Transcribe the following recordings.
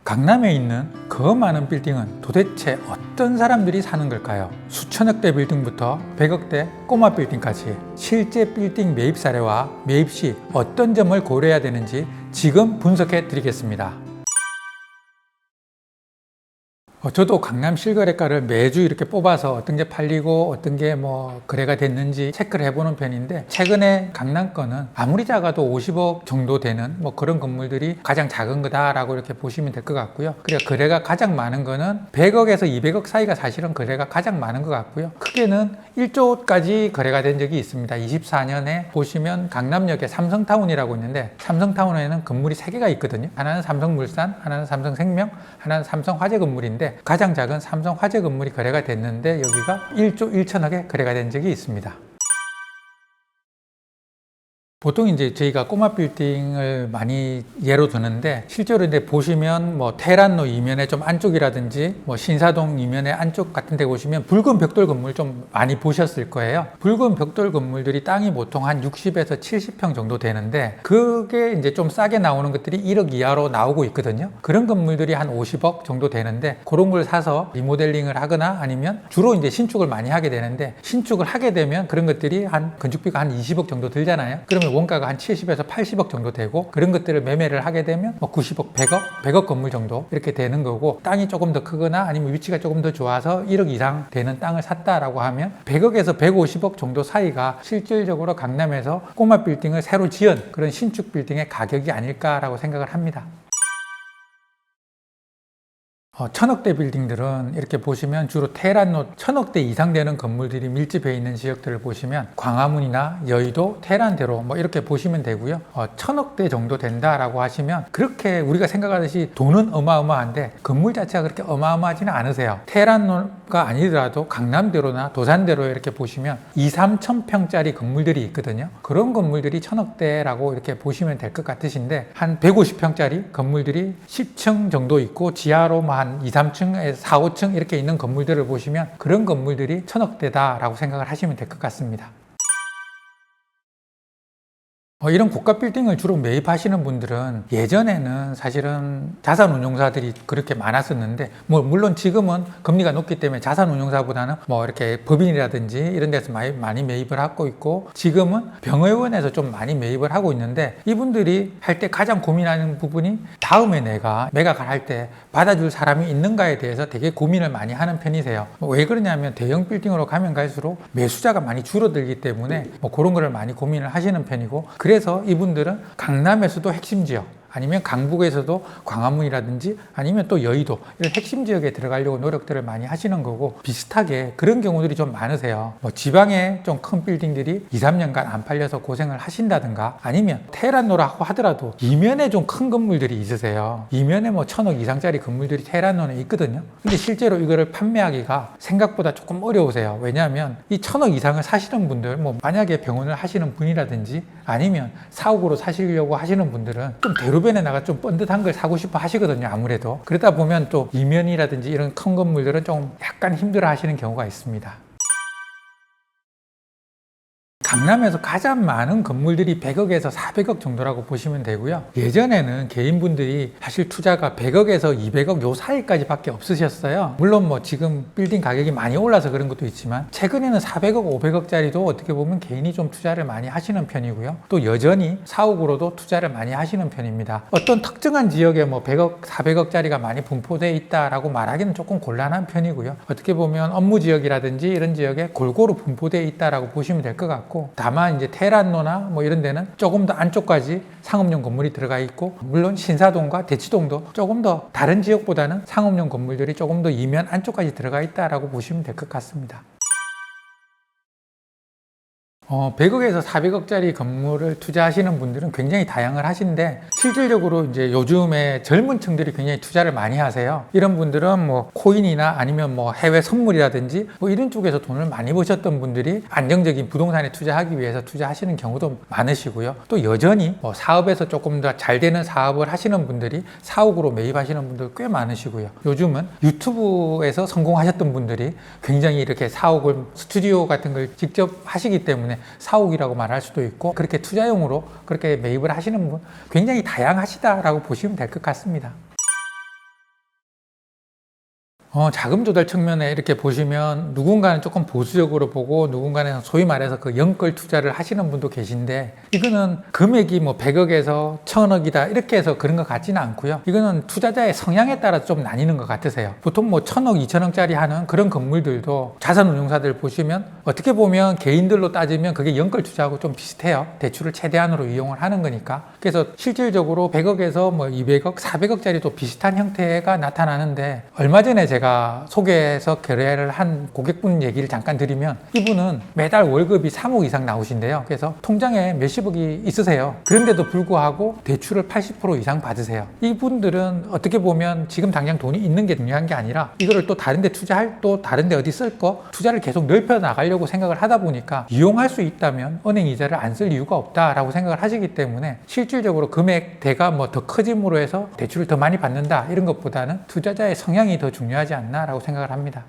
강남에 있는 그 많은 빌딩은 도대체 어떤 사람들이 사는 걸까요? 수천억대 빌딩부터 100억대 꼬마 빌딩까지 실제 빌딩 매입 사례와 매입 시 어떤 점을 고려해야 되는지 지금 분석해 드리겠습니다. 저도 강남 실거래가를 매주 이렇게 뽑아서 어떤 게 팔리고 어떤 게 거래가 됐는지 체크를 해보는 편인데, 최근에 강남 거는 아무리 작아도 50억 정도 되는 그런 건물들이 가장 작은 거다라고 이렇게 보시면 될 것 같고요. 그리고 거래가 가장 많은 거는 100억에서 200억 사이가 사실은 거래가 가장 많은 것 같고요. 크게는 1조까지 거래가 된 적이 있습니다. 24년에 보시면 강남역에 삼성타운이라고 있는데, 삼성타운에는 건물이 3개가 있거든요. 하나는 삼성물산, 하나는 삼성생명, 하나는 삼성화재 건물인데, 가장 작은 삼성화재 건물이 거래가 됐는데 여기가 1조 1천억에 거래가 된 적이 있습니다. 보통 이제 저희가 꼬마 빌딩을 많이 예로 드는데, 실제로 이제 보시면 테란로 이면에 좀 안쪽이라든지 신사동 이면의 안쪽 같은 데 보시면 붉은 벽돌 건물 좀 많이 보셨을 거예요. 붉은 벽돌 건물들이 땅이 보통 한 60에서 70평 정도 되는데, 그게 이제 좀 싸게 나오는 것들이 1억 이하로 나오고 있거든요. 그런 건물들이 한 50억 정도 되는데, 그런 걸 사서 리모델링을 하거나 아니면 주로 이제 신축을 많이 하게 되는데, 신축을 하게 되면 그런 것들이 건축비가 한 20억 정도 들잖아요. 그러면 원가가 한 70에서 80억 정도 되고, 그런 것들을 매매를 하게 되면 90억, 100억 건물 정도 이렇게 되는 거고, 땅이 조금 더 크거나 아니면 위치가 조금 더 좋아서 1억 이상 되는 땅을 샀다라고 하면 100억에서 150억 정도 사이가 실질적으로 강남에서 꼬마 빌딩을 새로 지은 그런 신축 빌딩의 가격이 아닐까라고 생각을 합니다. 천억대 빌딩들은 이렇게 보시면 주로 테란로 1000억대 이상 되는 건물들이 밀집해 있는 지역들을 보시면 광화문이나 여의도, 테란대로 이렇게 보시면 되고요. 1000억대 정도 된다라고 하시면 그렇게 우리가 생각하듯이 돈은 어마어마한데 건물 자체가 그렇게 어마어마하지는 않으세요. 테란로가 아니더라도 강남대로나 도산대로 이렇게 보시면 2, 3천 평짜리 건물들이 있거든요. 그런 건물들이 1000억대라고 이렇게 보시면 될 것 같으신데, 한 150평짜리 건물들이 10층 정도 있고 지하로 한 2, 3층에서 4, 5층 이렇게 있는 건물들을 보시면 그런 건물들이 1000억대다라고 생각을 하시면 될 것 같습니다. 이런 고가 빌딩을 주로 매입하시는 분들은 예전에는 사실은 자산운용사들이 그렇게 많았었는데, 물론 지금은 금리가 높기 때문에 자산운용사보다는 이렇게 법인이라든지 이런 데서 많이 매입을 하고 있고, 지금은 병의원에서 좀 많이 매입을 하고 있는데, 이분들이 할 때 가장 고민하는 부분이 다음에 내가 매각을 할 때 받아줄 사람이 있는가에 대해서 되게 고민을 많이 하는 편이세요. 왜 그러냐면 대형 빌딩으로 가면 갈수록 매수자가 많이 줄어들기 때문에 그런 거를 많이 고민을 하시는 편이고, 그래서 이분들은 강남에서도 핵심 지역, 아니면 강북에서도 광화문이라든지 아니면 또 여의도 이런 핵심 지역에 들어가려고 노력들을 많이 하시는 거고, 비슷하게 그런 경우들이 좀 많으세요. 지방에 좀 큰 빌딩들이 2, 3년간 안 팔려서 고생을 하신다든가, 아니면 테란로라고 하더라도 이면에 좀 큰 건물들이 있으세요. 이면에 1000억 이상짜리 건물들이 테란로는 있거든요. 근데 실제로 이거를 판매하기가 생각보다 조금 어려우세요. 왜냐하면 이 1000억 이상을 사시는 분들, 만약에 병원을 하시는 분이라든지 아니면 사옥으로 사시려고 하시는 분들은 좀 대로변에 나가 좀 번듯한 걸 사고 싶어 하시거든요. 아무래도 그러다 보면 또 이면이라든지 이런 큰 건물들은 좀 약간 힘들어 하시는 경우가 있습니다. 강남에서 가장 많은 건물들이 100억에서 400억 정도라고 보시면 되고요. 예전에는 개인분들이 사실 투자가 100억에서 200억 요 사이까지 밖에 없으셨어요. 물론 지금 빌딩 가격이 많이 올라서 그런 것도 있지만, 최근에는 400억, 500억짜리도 어떻게 보면 개인이 좀 투자를 많이 하시는 편이고요. 또 여전히 사옥으로도 투자를 많이 하시는 편입니다. 어떤 특정한 지역에 100억, 400억짜리가 많이 분포되어 있다라고 말하기는 조금 곤란한 편이고요. 어떻게 보면 업무 지역이라든지 이런 지역에 골고루 분포되어 있다라고 보시면 될 것 같고, 다만 이제 테란로나 이런 데는 조금 더 안쪽까지 상업용 건물이 들어가 있고, 물론 신사동과 대치동도 조금 더 다른 지역보다는 상업용 건물들이 조금 더 이면 안쪽까지 들어가 있다라고 보시면 될 것 같습니다. 100억에서 400억짜리 건물을 투자하시는 분들은 굉장히 다양을 하신데, 실질적으로 이제 요즘에 젊은 층들이 굉장히 투자를 많이 하세요. 이런 분들은 코인이나 아니면 해외 선물이라든지 이런 쪽에서 돈을 많이 버셨던 분들이 안정적인 부동산에 투자하기 위해서 투자하시는 경우도 많으시고요. 또 여전히 사업에서 조금 더 잘 되는 사업을 하시는 분들이 사옥으로 매입하시는 분들 꽤 많으시고요. 요즘은 유튜브에서 성공하셨던 분들이 굉장히 이렇게 사옥을, 스튜디오 같은 걸 직접 하시기 때문에 사옥이라고 말할 수도 있고, 그렇게 투자용으로 그렇게 매입을 하시는 분 굉장히 다양하시다라고 보시면 될 것 같습니다. 자금 조달 측면에 이렇게 보시면 누군가는 조금 보수적으로 보고 누군가는 소위 말해서 그 연끌 투자를 하시는 분도 계신데, 이거는 금액이 뭐 100억에서 1000억이다 이렇게 해서 그런 것 같지는 않고요. 이거는 투자자의 성향에 따라 좀 나뉘는 것 같으세요. 보통 뭐 1000억, 2000억짜리 하는 그런 건물들도 자산운용사들 보시면 어떻게 보면 개인들로 따지면 그게 연끌 투자하고 좀 비슷해요. 대출을 최대한으로 이용을 하는 거니까. 그래서 실질적으로 100억에서 뭐 200억, 400억짜리도 비슷한 형태가 나타나는데, 얼마 전에 제가 소개해서 거래를 한 고객분 얘기를 잠깐 드리면, 이분은 매달 월급이 3억 이상 나오신대요. 그래서 통장에 몇십억이 있으세요. 그런데도 불구하고 대출을 80% 이상 받으세요. 이분들은 어떻게 보면 지금 당장 돈이 있는 게 중요한 게 아니라 이거를 또 다른 데 투자할, 또 다른 데 어디 쓸 거, 투자를 계속 넓혀 나가려고 생각을 하다 보니까 이용할 수 있다면 은행 이자를 안 쓸 이유가 없다라고 생각을 하시기 때문에, 실질적으로 금액대가 뭐 더 커짐으로 해서 대출을 더 많이 받는다 이런 것보다는 투자자의 성향이 더 중요하지 않나라고 생각을 합니다.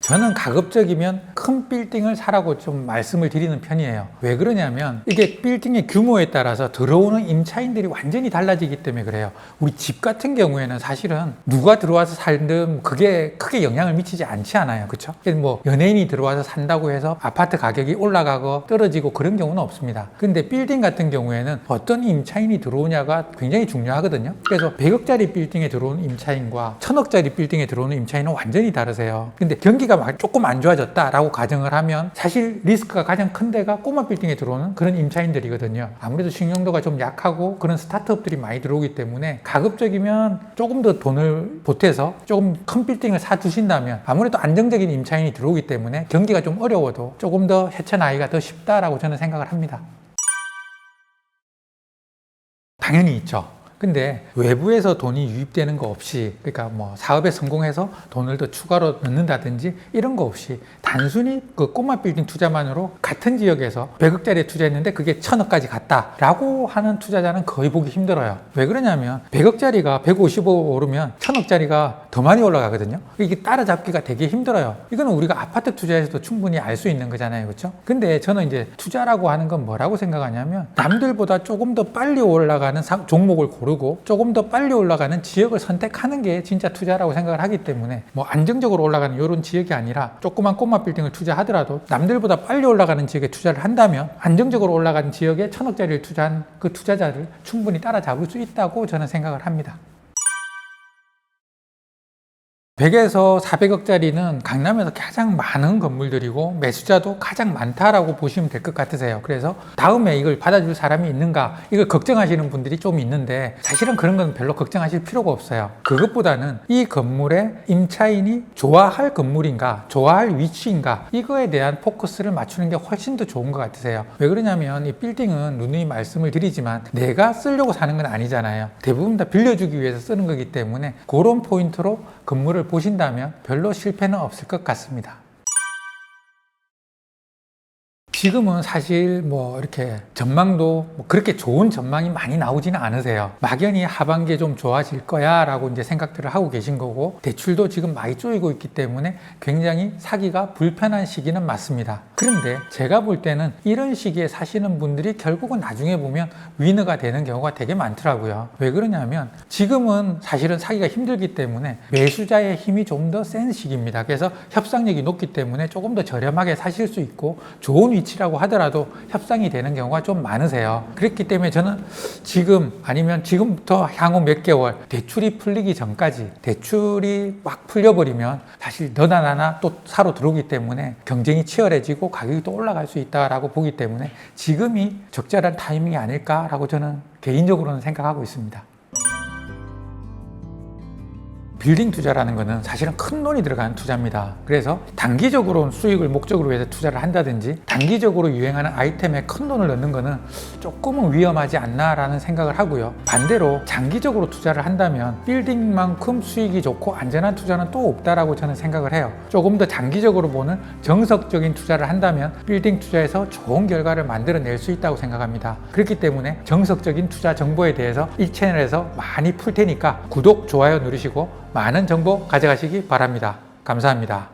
저는 가급적이면 큰 빌딩을 사라고 좀 말씀을 드리는 편이에요. 왜 그러냐면 이게 빌딩의 규모에 따라서 들어오는 임차인들이 완전히 달라지기 때문에 그래요. 우리 집 같은 경우에는 사실은 누가 들어와서 살든 그게 크게 영향을 미치지 않지 않아요. 그렇죠? 뭐 연예인이 들어와서 산다고 해서 아파트 가격이 올라가고 떨어지고 그런 경우는 없습니다. 근데 빌딩 같은 경우에는 어떤 임차인이 들어오냐가 굉장히 중요하거든요. 그래서 100억짜리 빌딩에 들어오는 임차인과 1000억짜리 빌딩에 들어오는 임차인은 완전히 다르세요. 근데 경기가 조금 안 좋아졌다라고 가정을 하면 사실 리스크가 가장 큰 데가 꼬마 빌딩에 들어오는 그런 임차인들이거든요. 아무래도 신용도가 좀 약하고 그런 스타트업들이 많이 들어오기 때문에 가급적이면 조금 더 돈을 보태서 조금 큰 빌딩을 사두신다면 아무래도 안정적인 임차인이 들어오기 때문에 경기가 좀 어려워도 조금 더 헤쳐나가기가 더 쉽다라고 저는 생각을 합니다. 당연히 있죠. 근데 외부에서 돈이 유입되는 거 없이, 그러니까 뭐 사업에 성공해서 돈을 더 추가로 넣는다든지 이런 거 없이 단순히 그 꼬마 빌딩 투자만으로 같은 지역에서 100억짜리에 투자했는데 그게 1000억까지 갔다라고 하는 투자자는 거의 보기 힘들어요. 왜 그러냐면 100억짜리가 150억 오르면 1000억짜리가 더 많이 올라가거든요. 이게 따라잡기가 되게 힘들어요. 이거는 우리가 아파트 투자에서도 충분히 알 수 있는 거잖아요. 그렇죠? 근데 저는 이제 투자라고 하는 건 뭐라고 생각하냐면, 남들보다 조금 더 빨리 올라가는 종목을 고르고 조금 더 빨리 올라가는 지역을 선택하는 게 진짜 투자라고 생각을 하기 때문에, 뭐 안정적으로 올라가는 이런 지역이 아니라 조그만 꼬마 빌딩을 투자하더라도 남들보다 빨리 올라가는 지역에 투자를 한다면 안정적으로 올라가는 지역에 1000억짜리를 투자한 그 투자자를 충분히 따라잡을 수 있다고 저는 생각을 합니다. 100에서 400억짜리는 강남에서 가장 많은 건물들이고 매수자도 가장 많다라고 보시면 될 것 같으세요. 그래서 다음에 이걸 받아줄 사람이 있는가, 이걸 걱정하시는 분들이 좀 있는데, 사실은 그런 건 별로 걱정하실 필요가 없어요. 그것보다는 이 건물에 임차인이 좋아할 건물인가, 좋아할 위치인가, 이거에 대한 포커스를 맞추는 게 훨씬 더 좋은 것 같으세요. 왜 그러냐면 이 빌딩은 누누이 말씀을 드리지만 내가 쓰려고 사는 건 아니잖아요. 대부분 다 빌려주기 위해서 쓰는 거기 때문에 그런 포인트로 건물을 보신다면 별로 실패는 없을 것 같습니다. 지금은 사실 뭐 이렇게 전망도 뭐 그렇게 좋은 전망이 많이 나오지는 않으세요. 막연히 하반기에 좀 좋아질 거야 라고 이제 생각들을 하고 계신 거고, 대출도 지금 많이 쪼이고 있기 때문에 굉장히 사기가 불편한 시기는 맞습니다. 그런데 제가 볼 때는 이런 시기에 사시는 분들이 결국은 나중에 보면 위너가 되는 경우가 되게 많더라고요. 왜 그러냐면 지금은 사실은 사기가 힘들기 때문에 매수자의 힘이 좀 더 센 시기입니다. 그래서 협상력이 높기 때문에 조금 더 저렴하게 사실 수 있고, 좋은 위치라고 하더라도 협상이 되는 경우가 좀 많으세요. 그렇기 때문에 저는 지금 아니면 지금부터 향후 몇 개월 대출이 풀리기 전까지, 대출이 막 풀려버리면 사실 너나 나나 또 사러 들어오기 때문에 경쟁이 치열해지고 가격이 또 올라갈 수 있다라고 보기 때문에 지금이 적절한 타이밍이 아닐까라고 저는 개인적으로는 생각하고 있습니다. 빌딩 투자라는 것은 사실은 큰 돈이 들어가는 투자입니다. 그래서 단기적으로 수익을 목적으로 해서 투자를 한다든지 단기적으로 유행하는 아이템에 큰 돈을 넣는 것은 조금은 위험하지 않나라는 생각을 하고요. 반대로 장기적으로 투자를 한다면 빌딩만큼 수익이 좋고 안전한 투자는 또 없다라고 저는 생각을 해요. 조금 더 장기적으로 보는 정석적인 투자를 한다면 빌딩 투자에서 좋은 결과를 만들어낼 수 있다고 생각합니다. 그렇기 때문에 정석적인 투자 정보에 대해서 이 채널에서 많이 풀 테니까 구독, 좋아요 누르시고 많은 정보 가져가시기 바랍니다. 감사합니다.